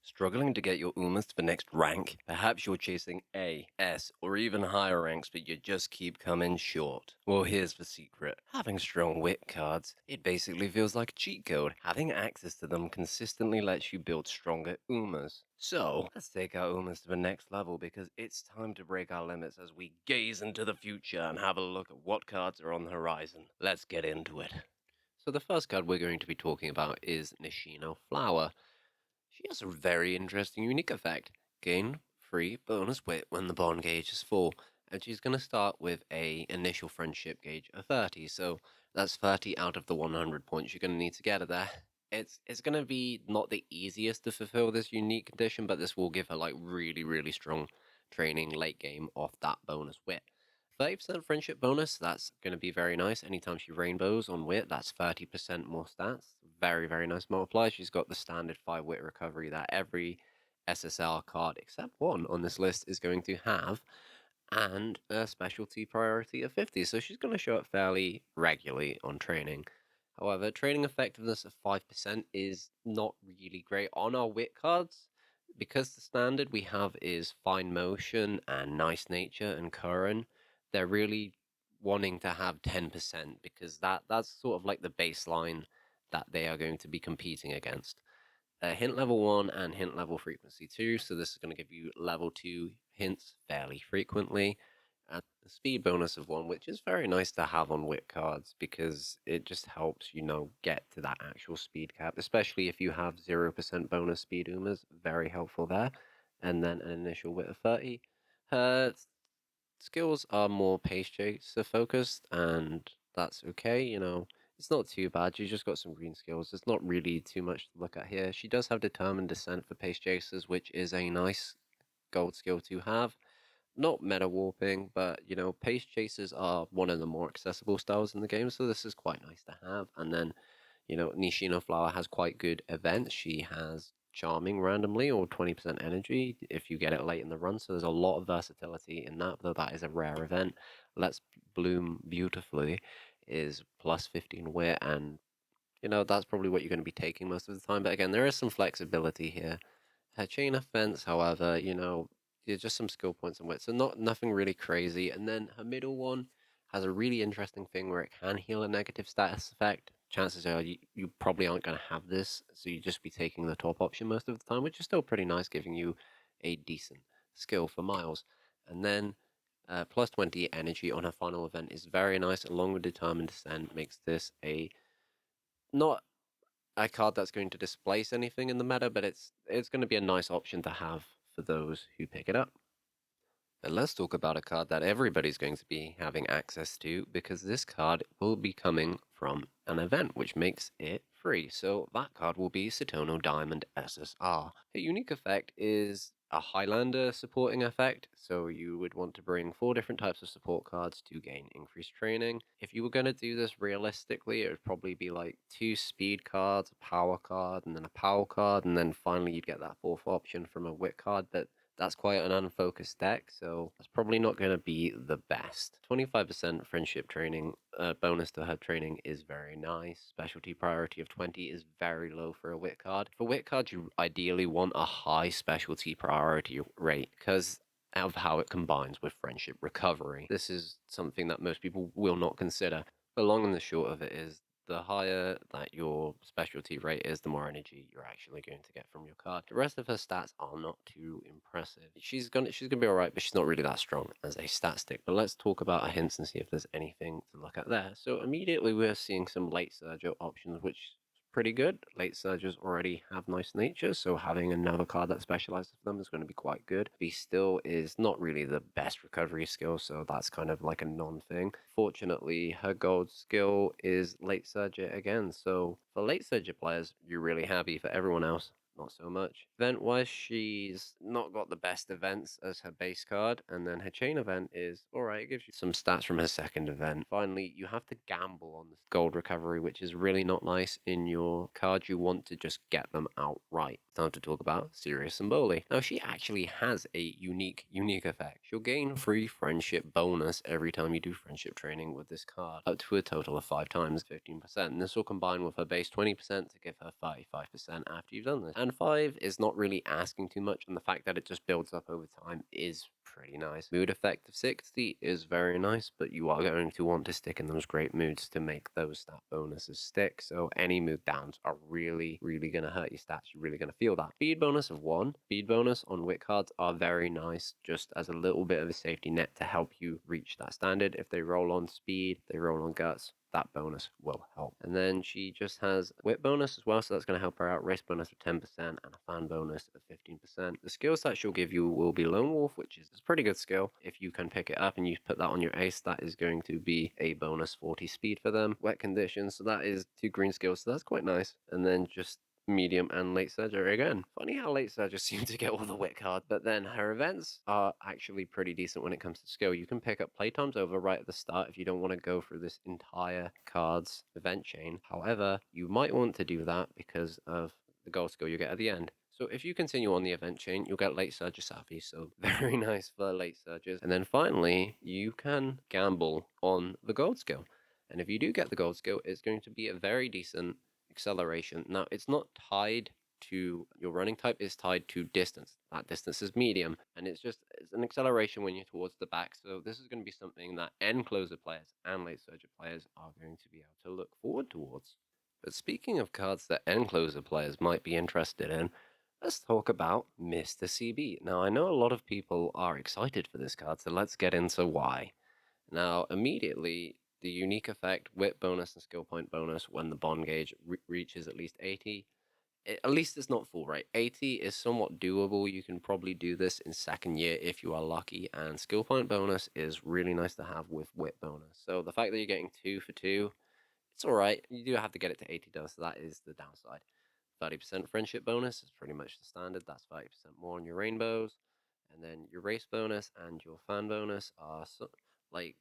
Struggling to get your Umas to the next rank? Perhaps you're chasing A, S, or even higher ranks, but you just keep coming short. Well, here's the secret. Having strong wit cards, it basically feels like a cheat code. Having access to them consistently lets you build stronger Umas. So, let's take our Umas to the next level because it's time to break our limits as we gaze into the future and have a look at what cards are on the horizon. Let's get into it. So the first card we're going to be talking about is Nishino Flower. She has a very interesting unique effect. Gain free bonus wit when the bond gauge is full. And she's going to start with a initial friendship gauge of 30. So that's 30 out of the 100 points you're going to need to get her there. It's going to be not the easiest to fulfill this unique condition, but this will give her like really strong training late game off that bonus wit. 30% friendship bonus, that's going to be very nice. Anytime she rainbows on wit, that's 30% more stats. Very nice multiplier. She's got the standard 5 wit recovery that every SSL card, except one on this list, is going to have, and a specialty priority of 50. So she's going to show up fairly regularly on training. However, training effectiveness of 5% is not really great on our wit cards. Because the standard we have is fine motion and nice nature and current, they're really wanting to have 10% because that's sort of like the baseline that they are going to be competing against. Hint level 1 and hint level frequency 2, so this is going to give you level 2 hints fairly frequently. And the speed bonus of 1, which is very nice to have on wit cards because it just helps, get to that actual speed cap, especially if you have 0% bonus speed Umas, very helpful there. And then an initial wit of 30. Her skills are more pace chaser focused, and that's okay. It's not too bad. She's just got some green skills. There's not really too much to look at here. She does have determined descent for pace chasers, which is a nice gold skill to have. Not meta warping, but pace chasers are one of the more accessible styles in the game, so this is quite nice to have. And then, Nishino Flower has quite good events. She has charming randomly or 20% energy if you get it late in the run, so there's a lot of versatility in that, though that is a rare event. Let's Bloom Beautifully is plus 15 wit, and that's probably what you're going to be taking most of the time, but again, there is some flexibility here. Her chain of fence, however, just some skill points and wit, so nothing really crazy. And then her middle one has a really interesting thing where it can heal a negative status effect. Chances are you probably aren't going to have this, so you just be taking the top option most of the time, which is still pretty nice, giving you a decent skill for miles. And then plus 20 energy on her final event is very nice, along with determined descent, makes this not a card that's going to displace anything in the meta, but it's going to be a nice option to have for those who pick it up. And let's talk about a card that everybody's going to be having access to, because this card will be coming from an event, which makes it free. So that card will be Satono Diamond SSR. A unique effect is a Highlander supporting effect, so you would want to bring 4 different types of support cards to gain increased training. If you were going to do this realistically, it would probably be like 2 speed cards, a power card, and then a power card, and then finally you'd get that 4th option from a wit card, but that's quite an unfocused deck, so that's probably not going to be the best. 25% friendship training bonus to her training is very nice. Specialty priority of 20 is very low for a wit card. For wit cards, you ideally want a high specialty priority rate because of how it combines with friendship recovery. This is something that most people will not consider. The long and the short of it is the higher that your specialty rate is, the more energy you're actually going to get from your card. The rest of her stats are not too impressive. She's gonna be alright, but she's not really that strong as a stat stick. But let's talk about her hints and see if there's anything to look at there. So immediately we're seeing some late Sergio options, which pretty good. Late Surgers already have nice nature, so having another card that specializes for them is going to be quite good. Be Still is not really the best recovery skill, so that's kind of like a non-thing. Fortunately, her gold skill is Late Surger again, so for Late Surger players, you're really happy. For everyone else, not so much. Event-wise, she's not got the best events as her base card, and then her chain event is alright, it gives you some stats from her second event. Finally, you have to gamble on the gold recovery, which is really not nice in your card. You want to just get them outright. Time to talk about Sirius Symboli. Now, she actually has a unique effect. She'll gain free friendship bonus every time you do friendship training with this card, up to a total of 5 times, 15%. And this will combine with her base 20% to give her 35% after you've done this. And and 5 is not really asking too much, and the fact that it just builds up over time is pretty nice. Mood effect of 60 is very nice, but you are going to want to stick in those great moods to make those stat bonuses stick, so any mood downs are really going to hurt your stats. You're really going to feel that. Speed bonus of 1. Speed bonus on wit cards are very nice, just as a little bit of a safety net to help you reach that standard. If they roll on speed, they roll on guts, that bonus will help. And then she just has wit bonus as well, so that's going to help her out. Race bonus of 10% and a fan bonus of 15%. The skills that she'll give you will be Lone Wolf, which is a pretty good skill. If you can pick it up and you put that on your ace, that is going to be a bonus 40 speed for them. Wet conditions, so that is 2 green skills, so that's quite nice. And then just medium and late surgery again. Funny how late surgery seem to get all the wit cards, but then her events are actually pretty decent when it comes to skill. You can pick up playtimes over right at the start if you don't want to go through this entire cards event chain. However, you might want to do that because of the gold skill you get at the end. So if you continue on the event chain, you'll get late surge Safi, so very nice for late surges. And then finally, you can gamble on the gold skill. And if you do get the gold skill, it's going to be a very decent acceleration. Now, it's not tied to your running type, is tied to distance. That distance is medium, and it's an acceleration when you're towards the back. So this is going to be something that end closer players and late surger players are going to be able to look forward towards. But speaking of cards that end closer players might be interested in, let's talk about Mr. CB. Now, I know a lot of people are excited for this card, so let's get into why. Now, immediately, the unique effect, wit bonus and skill point bonus when the bond gauge reaches at least 80. At least it's not full, right? 80 is somewhat doable. You can probably do this in second year if you are lucky. And skill point bonus is really nice to have with wit bonus. So the fact that you're getting 2 for 2, it's all right. You do have to get it to 80 though, so that is the downside. 30% friendship bonus is pretty much the standard. That's 30% more on your rainbows. And then your race bonus and your fan bonus are like,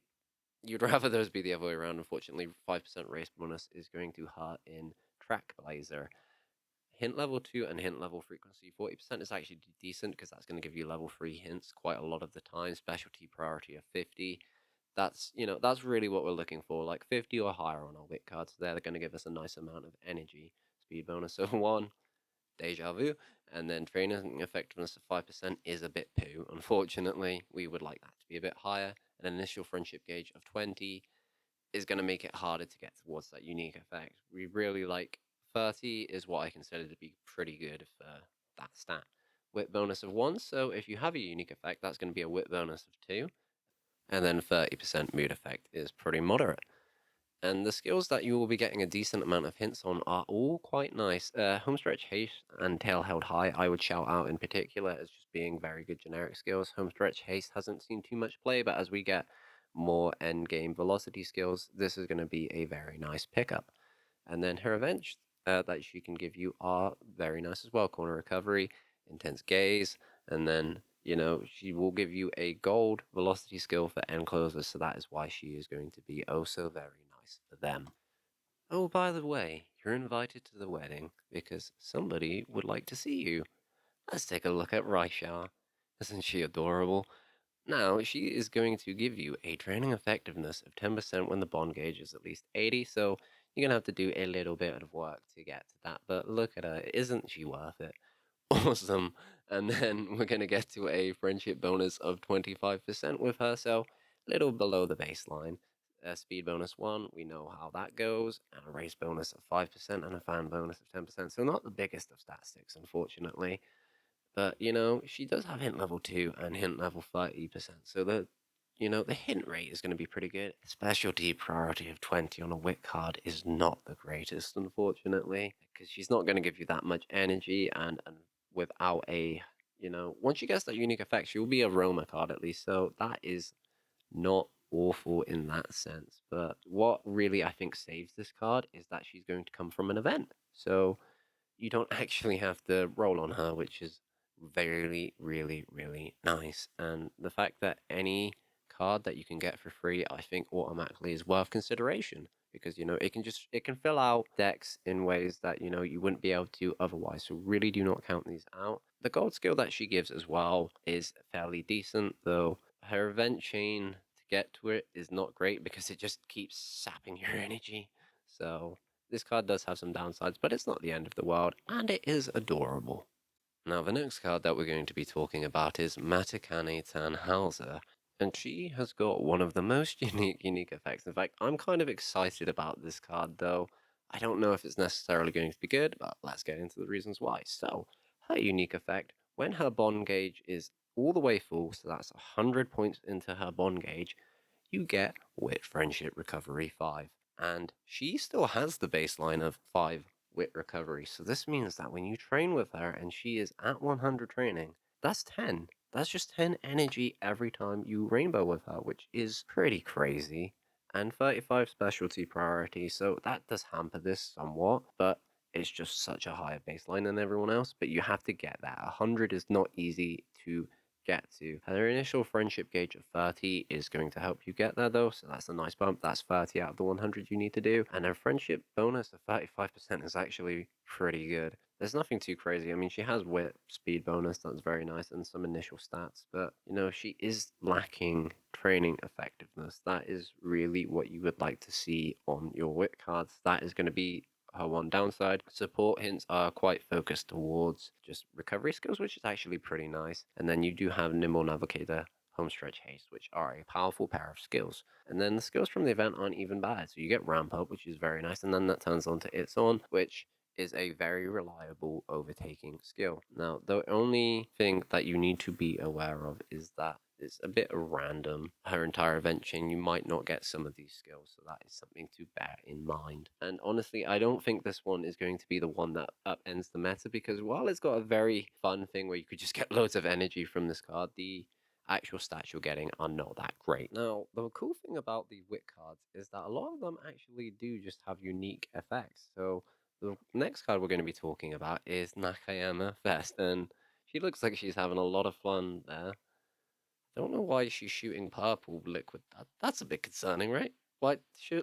you'd rather those be the other way around. Unfortunately, 5% race bonus is going to hurt in Track Blazer. Hint level 2 and hint level frequency. 40% is actually decent because that's going to give you level 3 hints quite a lot of the time. Specialty priority of 50. That's really what we're looking for. Like 50 or higher on our wit cards. They're going to give us a nice amount of energy. Speed bonus of 1. Deja vu. And then training effectiveness of 5% is a bit poo. Unfortunately, we would like that to be a bit higher. An initial friendship gauge of 20 is going to make it harder to get towards that unique effect. We really like 30 is what I consider to be pretty good for that stat. Wit bonus of 1, so if you have a unique effect, that's going to be a wit bonus of 2. And then 30% mood effect is pretty moderate. And the skills that you will be getting a decent amount of hints on are all quite nice. Homestretch Haste and Tail Held High, I would shout out in particular as just being very good generic skills. Homestretch Haste hasn't seen too much play, but as we get more end game velocity skills, this is going to be a very nice pickup. And then her events that she can give you are very nice as well. Corner Recovery, Intense Gaze, and then she will give you a gold velocity skill for end closers, so that is why she is going to be oh so very nice for them. Oh, by the way, you're invited to the wedding because somebody would like to see you. Let's take a look at Raisha. Isn't she adorable? Now, she is going to give you a training effectiveness of 10% when the bond gauge is at least 80, so you're going to have to do a little bit of work to get to that, but look at her. Isn't she worth it? Awesome. And then we're going to get to a friendship bonus of 25% with her, so a little below the baseline. Speed bonus 1, we know how that goes, and a race bonus of 5% and a fan bonus of 10%. So not the biggest of statistics, unfortunately. But, she does have hint level 2 and hint level 30%. So the hint rate is going to be pretty good. Specialty priority of 20 on a wit card is not the greatest, unfortunately, because she's not going to give you that much energy, and without once she gets that unique effect, she will be a Roma card at least. So that is not awful in that sense. But what really I think saves this card is that she's going to come from an event. So you don't actually have to roll on her, which is very, really nice. And the fact that any card that you can get for free, I think automatically is worth consideration because it can fill out decks in ways that you wouldn't be able to otherwise. So really do not count these out. The gold skill that she gives as well is fairly decent, though her event chain to get to it is not great because it just keeps sapping your energy. So This card does have some downsides, but it's not the end of the world, and it is adorable. Now, the next card that we're going to be talking about is Matikanetannhauser, and she has got one of the most unique effects. In fact, I'm kind of excited about this card, though. I don't know if it's necessarily going to be good, but let's get into the reasons why. So, her unique effect, when her bond gauge is all the way full, so that's 100 points into her bond gauge, you get Wit Friendship Recovery 5. And she still has the baseline of 5 Wit Recovery. So this means that when you train with her and she is at 100 training, that's 10. That's just 10 energy every time you rainbow with her, which is pretty crazy. And 35 specialty priority, so that does hamper this somewhat, but it's just such a higher baseline than everyone else. But you have to get that. 100 is not easy to get to. Her initial friendship gauge of 30 is going to help you get there though, so that's a nice bump. That's 30 out of the 100 you need to do. And her friendship bonus of 35% is actually pretty good. There's nothing too crazy. I mean, she has wit speed bonus, that's very nice, and some initial stats, but you know, she is lacking training effectiveness. That is really what you would like to see on your wit cards. That is going to be her one downside. Support hints are quite focused towards just recovery skills, which is actually pretty nice. And then you do have Nimble Navigator, Homestretch Haste, which are a powerful pair of skills. And then the skills from the event aren't even bad. So you get Ramp Up, which is very nice, and then that turns on to It's On, which is a very reliable overtaking skill. Now, the only thing that you need to be aware of is that it's a bit random. Her entire event chain, you might not get some of these skills, so that is something to bear in mind. And honestly, I don't think this one is going to be the one that upends the meta, because while it's got a very fun thing where you could just get loads of energy from this card, the actual stats you're getting are not that great. Now, the cool thing about the wit cards is that a lot of them actually do just have unique effects. So the next card we're going to be talking about is Nakayama Fest, and she looks like she's having a lot of fun there. Don't know why she's shooting purple liquid. That's a bit concerning, right? Why?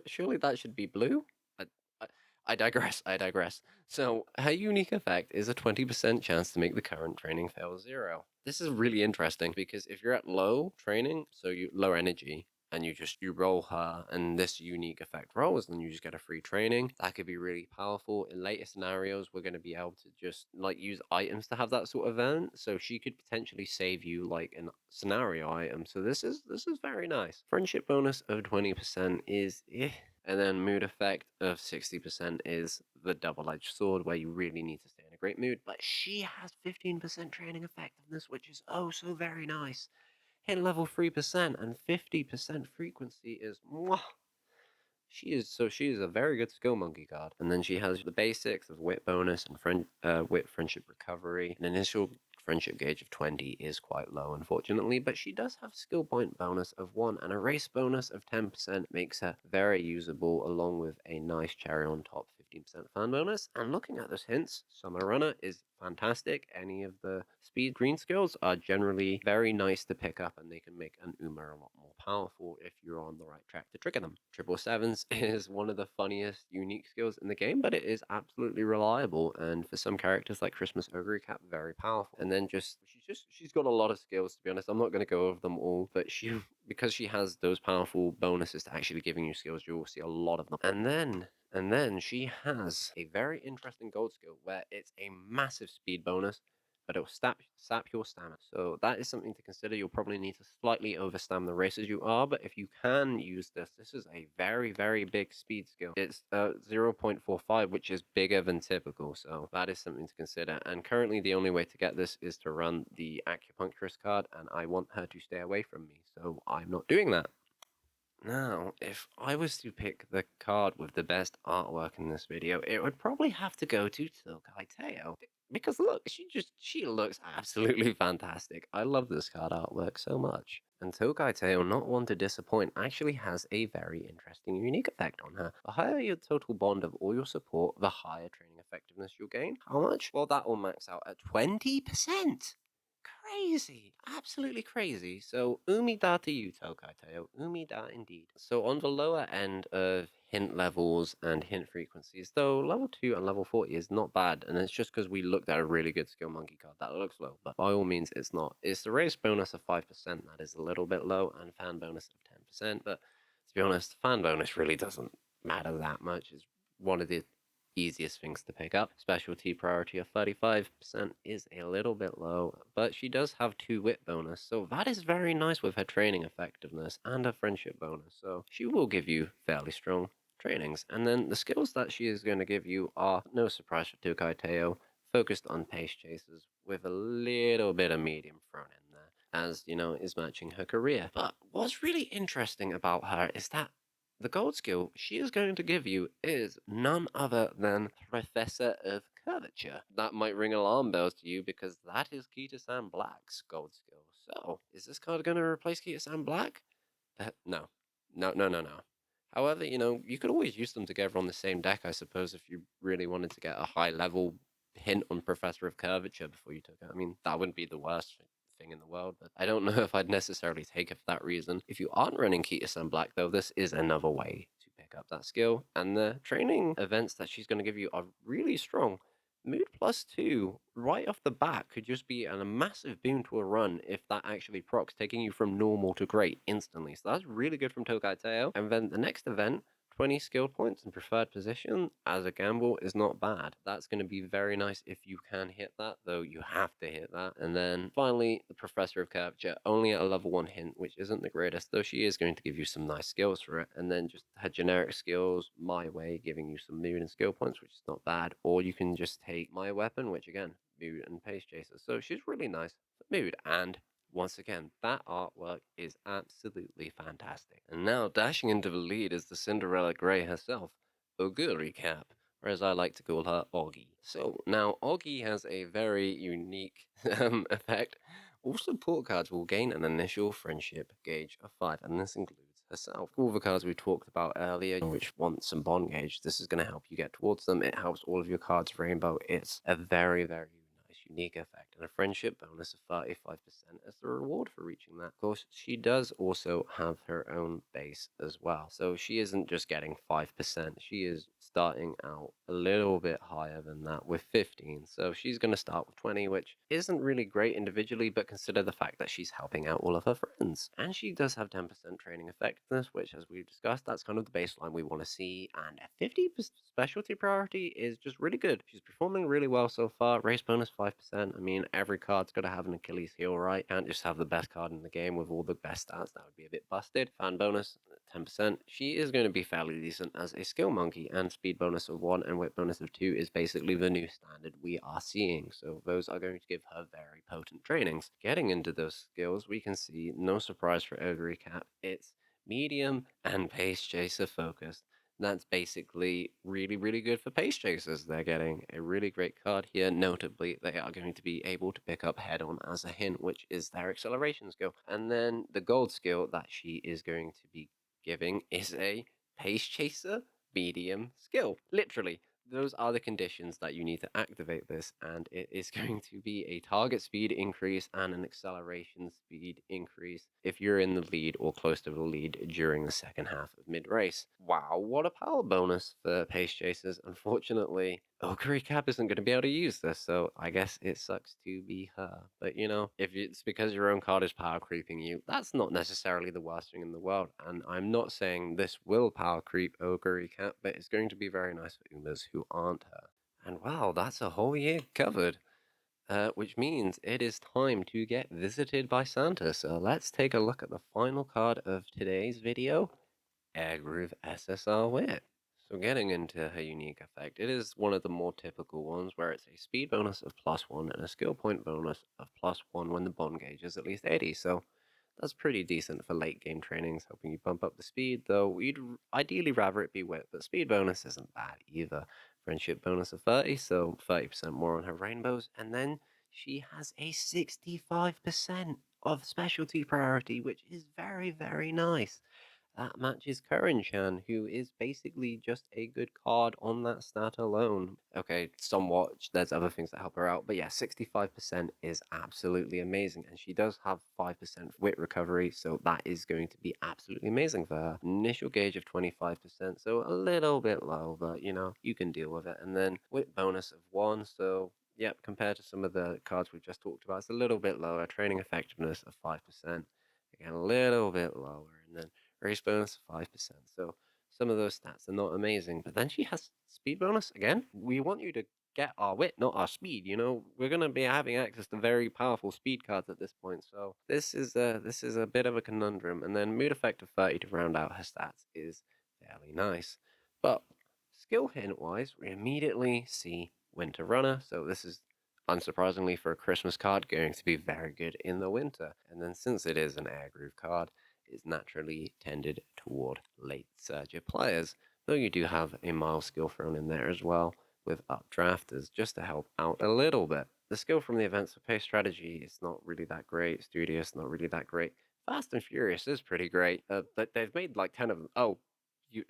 Surely that should be blue. I, I, I digress. I digress. So her unique effect is a 20% chance to make the current training fail 0. This is really interesting because if you're at low training, so you low energy, and you roll her and this unique effect rolls, then you just get a free training. That could be really powerful. In later scenarios, we're going to be able to just like use items to have that sort of event. So she could potentially save you like a scenario item. So this is very nice. Friendship bonus of 20% is and then mood effect of 60% is the double-edged sword, where you really need to stay in a great mood. But she has 15% training effectiveness, which is oh so very nice. Hit level 3% and 50% frequency is mwah. She is a very good skill monkey card. And then she has the basics of wit bonus and wit friendship recovery. An initial friendship gauge of 20 is quite low, unfortunately, but she does have skill point bonus of 1 and a race bonus of 10% makes her very usable, along with a nice cherry on top 15% fan bonus. And looking at those hints, Summer Runner is fantastic. Any of the speed green skills are generally very nice to pick up, and they can make an Uma a lot more powerful if you're on the right track to trigger them. Triple sevens is one of the funniest unique skills in the game, but it is absolutely reliable, and for some characters like Christmas Oguri Cap, very powerful. And then she's got a lot of skills, to be honest. I'm not going to go over them all, but because she has those powerful bonuses to actually giving you skills, you will see a lot of them. And then she has a very interesting gold skill where it's a massive speed bonus, but it will sap your stamina. So that is something to consider. You'll probably need to slightly overstam the races you are, but if you can use this is a very, very big speed skill. It's 0.45, which is bigger than typical, so that is something to consider. And currently the only way to get this is to run the acupuncturist card, and I want her to stay away from me, so I'm not doing that. Now, if I was to pick the card with the best artwork in this video, it would probably have to go to Tokai Teio. Because look, she looks absolutely fantastic. I love this card artwork so much. And Tokai Teio, not one to disappoint, actually has a very interesting unique effect on her. The higher your total bond of all your support, the higher training effectiveness you'll gain. How much? Well, that will max out at 20%. Crazy, absolutely crazy. So umida to you, Tokai Teo. Umida indeed. So on the lower end of hint levels and hint frequencies, though level 2 and level 40 is not bad, and it's just because we looked at a really good skill monkey card that looks low, but by all means it's not. It's the race bonus of 5%, that is a little bit low, and fan bonus of 10%, but to be honest, fan bonus really doesn't matter that much. It's one of the easiest things to pick up. Specialty priority of 35% is a little bit low, but she does have 2 wit bonus, so that is very nice with her training effectiveness and her friendship bonus, so she will give you fairly strong trainings. And then the skills that she is going to give you are, no surprise for Tokai Teio, focused on pace chasers with a little bit of medium thrown in there, as you know, is matching her career. But what's really interesting about her is that the gold skill she is going to give you is none other than Professor of Curvature. That might ring alarm bells to you because that is Kita-san Black's gold skill. So, is this card going to replace Kita-san Black? No. No, no, no, no. However, you know, you could always use them together on the same deck, I suppose, if you really wanted to get a high level hint on Professor of Curvature before you took it. I mean, that wouldn't be the worst thing in the world, but I don't know if I'd necessarily take it for that reason. If you aren't running Kita-san Black, though, this is another way to pick up that skill, and the training events that she's going to give you are really strong. Mood +2 right off the bat could just be a massive boon to a run if that actually procs, taking you from normal to great instantly. So that's really good from Tokai Teio. And then the next event, 20 skill points in preferred position as a gamble is not bad. That's going to be very nice if you can hit that, though you have to hit that. And then finally, the Professor of Capture, only at a level 1 hint, which isn't the greatest, though she is going to give you some nice skills for it. And then just her generic skills, My Way, giving you some mood and skill points, which is not bad. Or you can just take My Weapon, which again, mood and pace chaser. So she's really nice for mood. And once again, that artwork is absolutely fantastic. And now dashing into the lead is the Cinderella Grey herself, Oguri Cap, or as I like to call her, Oggy. So now Oggy has a very unique effect. All support cards will gain an initial friendship gauge of 5, and this includes herself. All the cards we talked about earlier, which want some bond gauge, this is going to help you get towards them. It helps all of your cards rainbow. It's a very, very unique effect, and a friendship bonus of 35% as the reward for reaching that. Of course, she does also have her own base as well, so she isn't just getting 5%, she is starting out a little bit higher than that with 15, so she's going to start with 20, which isn't really great individually, but consider the fact that she's helping out all of her friends. And she does have 10% training effectiveness, which, as we've discussed, that's kind of the baseline we want to see, and a 50% specialty priority is just really good. She's performing really well so far. Race bonus 5%. I mean, every card's got to have an Achilles heel, right? Can't just have the best card in the game with all the best stats. That would be a bit busted. Fan bonus 10%. She is going to be fairly decent as a skill monkey, and speed bonus of 1 and wit bonus of 2 is basically the new standard we are seeing. So those are going to give her very potent trainings. Getting into those skills, we can see, no surprise for Oguri Cap, it's medium and pace chaser focused. That's basically really, really good for pace chasers. They're getting a really great card here. Notably, they are going to be able to pick up head on as a hint, which is their acceleration skill. And then the gold skill that she is going to be giving is a pace chaser medium skill. Literally, those are the conditions that you need to activate this, and it is going to be a target speed increase and an acceleration speed increase if you're in the lead or close to the lead during the second half of mid-race. Wow, what a power bonus for pace chasers. Unfortunately, Oguri Cap isn't going to be able to use this, so I guess it sucks to be her. But you know, if it's because your own card is power creeping you, that's not necessarily the worst thing in the world. And I'm not saying this will power creep Oguri Cap, but it's going to be very nice for Umas who aren't her. And wow, that's a whole year covered. Which means it is time to get visited by Santa. So let's take a look at the final card of today's video, Airgroove SSR Wit. So getting into her unique effect, it is one of the more typical ones where it's a speed bonus of +1 and a skill point bonus of +1 when the bond gauge is at least 80. So that's pretty decent for late game trainings, helping you bump up the speed, though we'd ideally rather it be wit, but speed bonus isn't bad either. Friendship bonus of 30, so 30% more on her rainbows, and then she has a 65% of specialty priority, which is very, very nice. That matches Curran-chan, who is basically just a good card on that stat alone. Okay, somewhat, there's other things that help her out, but yeah, 65% is absolutely amazing, and she does have 5% wit recovery, so that is going to be absolutely amazing for her. Initial gauge of 25%, so a little bit low, but you know, you can deal with it. And then wit bonus of 1, so yep, compared to some of the cards we've just talked about, it's a little bit lower. Training effectiveness of 5%, again, a little bit lower, and then race bonus of 5%. So some of those stats are not amazing. But then she has speed bonus again. We want you to get our wit, not our speed. You know, we're gonna be having access to very powerful speed cards at this point. So this is a bit of a conundrum. And then mood effect of 30 to round out her stats is fairly nice. But skill hint wise, we immediately see Winter Runner. So this is unsurprisingly for a Christmas card going to be very good in the winter. And then since it is an air groove card, it's naturally tended toward late surger players, though you do have a mild skill thrown in there as well with updrafters just to help out a little bit. The skill from the events for pace strategy is not really that great. Studious, not really that great. Fast and Furious is pretty great. They've made like 10 of them.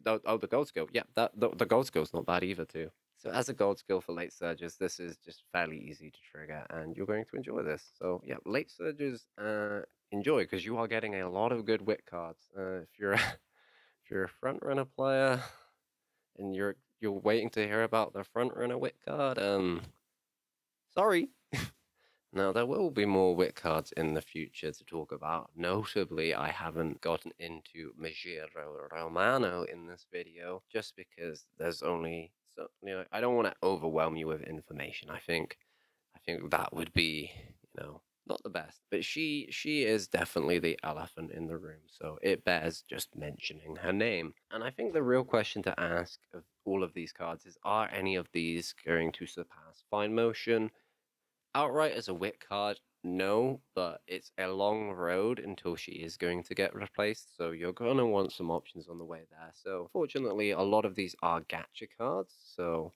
The gold skill. Yeah, the gold skill's not bad either too. So as a gold skill for late surges, this is just fairly easy to trigger, and you're going to enjoy this. So yeah, late surges, enjoy because you are getting a lot of good wit cards. If you're if you're a front runner player and you're waiting to hear about the front runner wit card, sorry. Now, there will be more wit cards in the future to talk about. Notably, I haven't gotten into Magiro Romano in this video just because there's only so I don't want to overwhelm you with information. I think that would be, not the best. But she is definitely the elephant in the room, so it bears just mentioning her name. And I think the real question to ask of all of these cards is, are any of these going to surpass Fine Motion? Outright as a wit card, no, but it's a long road until she is going to get replaced, so you're going to want some options on the way there. So, fortunately, a lot of these are gacha cards, so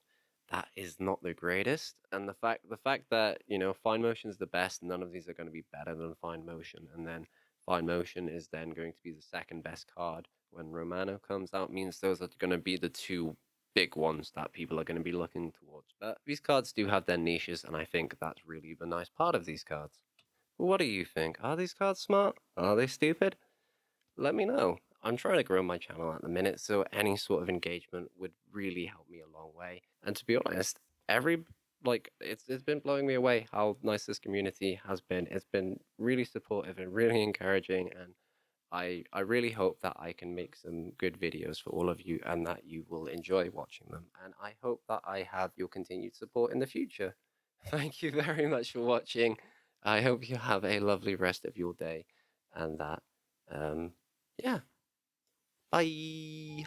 that is not the greatest. And the fact that, Fine Motion is the best, none of these are going to be better than Fine Motion, and then Fine Motion is then going to be the second best card when Romano comes out, means those are going to be the two big ones that people are going to be looking towards. But these cards do have their niches, and I think that's really the nice part of these cards. What do you think? Are these cards smart? Are they stupid? Let me know. I'm trying to grow my channel at the minute, so any sort of engagement would really help me a long way. And to be honest, it's been blowing me away how nice this community has been. It's been really supportive and really encouraging, and I really hope that I can make some good videos for all of you and that you will enjoy watching them. And I hope that I have your continued support in the future. Thank you very much for watching. I hope you have a lovely rest of your day and that, yeah, bye.